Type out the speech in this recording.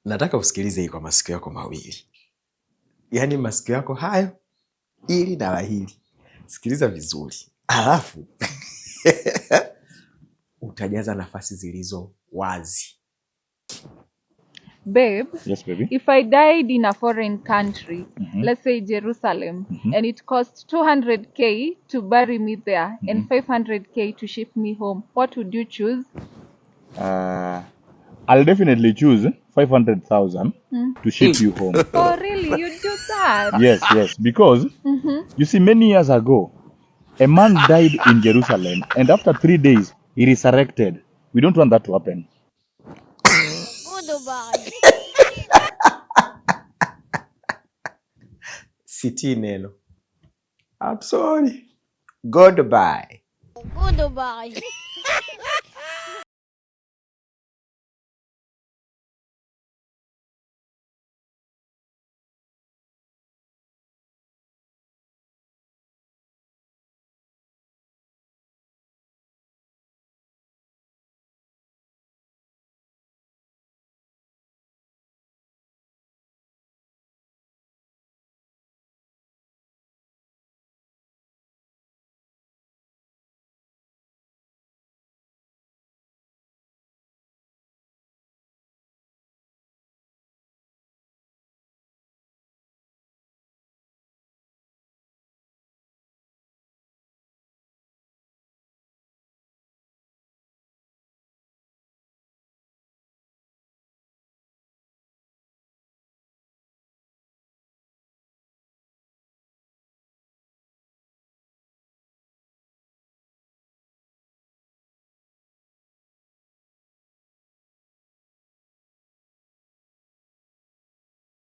Nataka usikilize hii kwa masikio yako mawili, yaani masikio yako hayo ili na hili, sikiliza vizuri, alafu utajaza nafasi zilizo wazi. Babe, Yes, baby. if I died in a foreign country, let's say Jerusalem, and it cost 200k to bury me there and 500k to ship me home, what would you choose? I'll definitely choose 500,000 to ship you home. Oh, really? You'd do that? Yes, because you see, many years ago, a man died in Jerusalem, and after 3 days, he resurrected. We don't want that to happen. Goodbye. Siti neno. I'm sorry. Goodbye. Goodbye.